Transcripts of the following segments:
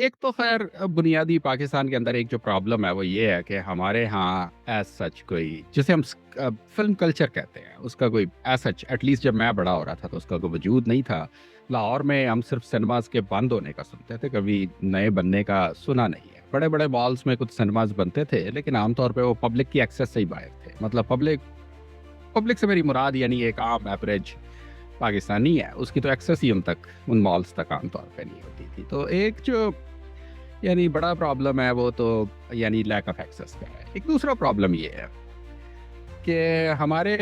एक तो ख़ैर बुनियादी पाकिस्तान के अंदर एक जो प्रॉब्लम है वो ये है कि हमारे यहाँ एज़ सच कोई जिसे हम फ़िल्म कल्चर कहते हैं, उसका कोई एज़ सच एटलीस्ट जब मैं बड़ा हो रहा था तो उसका कोई वजूद नहीं था। लाहौर में हम सिर्फ़ सिनेमाज़ के बंद होने का सुनते थे, कभी नए बनने का सुना नहीं है। बड़े-बड़े मॉल्स में कुछ सिनेमाज़ बनते थे, लेकिन आम तौर पे वो पब्लिक की एक्सेस से ही बाहर थे। मतलब पब्लिक पब्लिक से मेरी मुराद यानी एक आम एवरेज पाकिस्तानी है, उसकी तो एक्सेस ही उन मॉल्स तक आम तौर पे नहीं होती थी। तो एक जो यानी बड़ा प्रॉब्लम है वो तो यानी लैक ऑफ एक्सेस का है। एक दूसरा प्रॉब्लम ये है कि हमारे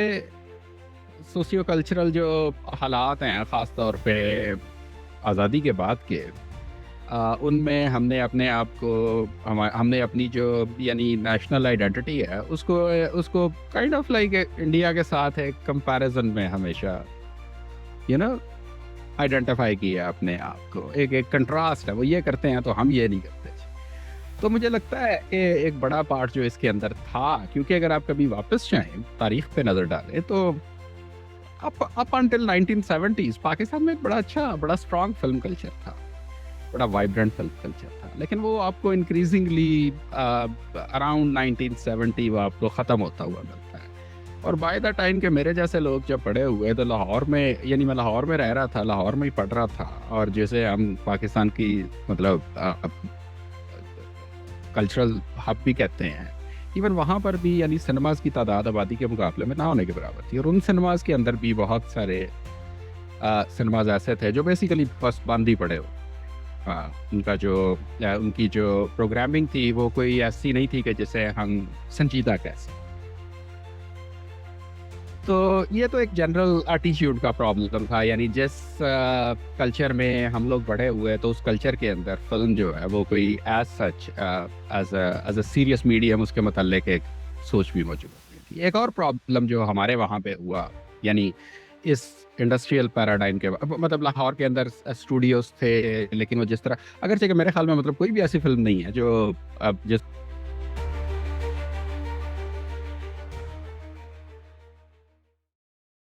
सोशियो कल्चरल जो हालात हैं ख़ास तौर पे आज़ादी के बाद के उनमें हमने अपने आप को हमने अपनी जो यानी नेशनल आइडेंटिटी है उसको उसको काइंड ऑफ लाइक इंडिया के साथ एक कंपैरिजन में हमेशा यू नो आइडेंटिफाई किया अपने आप को। एक कंट्रास्ट है, वो ये करते हैं तो हम ये नहीं करते। तो मुझे लगता है कि एक बड़ा पार्ट जो इसके अंदर था, क्योंकि अगर आप कभी वापस जाएँ, तारीख़ पे नज़र डालें तो अप अंटिल 1970s पाकिस्तान में एक बड़ा अच्छा, बड़ा स्ट्रॉन्ग फ़िल्म कल्चर था, बड़ा वाइब्रेंट फ़िल्म कल्चर था। लेकिन वो आपको इंक्रीज़िंगली अराउंड 1970 वो आपको ख़त्म होता हुआ मिलता है। और बाय द टाइम के मेरे जैसे लोग जब बड़े हुए तो लाहौर में यानी मैं लाहौर में रह रहा था, लाहौर में ही पढ़ रहा था और जैसे हम पाकिस्तान की मतलब कल्चरल हब भी कहते हैं। इवन वहाँ पर भी यानी सिनेमाज़ की तादाद आबादी के मुकाबले में ना होने के बराबर थी और उन सिनेमाज़ के अंदर भी बहुत सारे सिनेमाज़ ऐसे थे जो बेसिकली बस बंद ही पड़े हो। उनका जो उनकी जो प्रोग्रामिंग थी वो कोई ऐसी नहीं थी कि जिसे हम संजीदा कह सकें। तो ये तो एक जनरल एटीट्यूड का प्रॉब्लम था, यानी जिस कल्चर में हम लोग बड़े हुए तो उस कल्चर के अंदर फ़िल्म जो है वो कोई as such as a serious medium उसके मतलब एक सोच भी मौजूद नहीं थी। एक और प्रॉब्लम जो हमारे वहाँ पे हुआ, यानी इस इंडस्ट्रियल पैराडाइम के मतलब लाहौर के अंदर स्टूडियोज़ थे, लेकिन वो जिस तरह अगरचे कि मेरे ख़्याल में मतलब कोई भी ऐसी फ़िल्म नहीं है जो जिस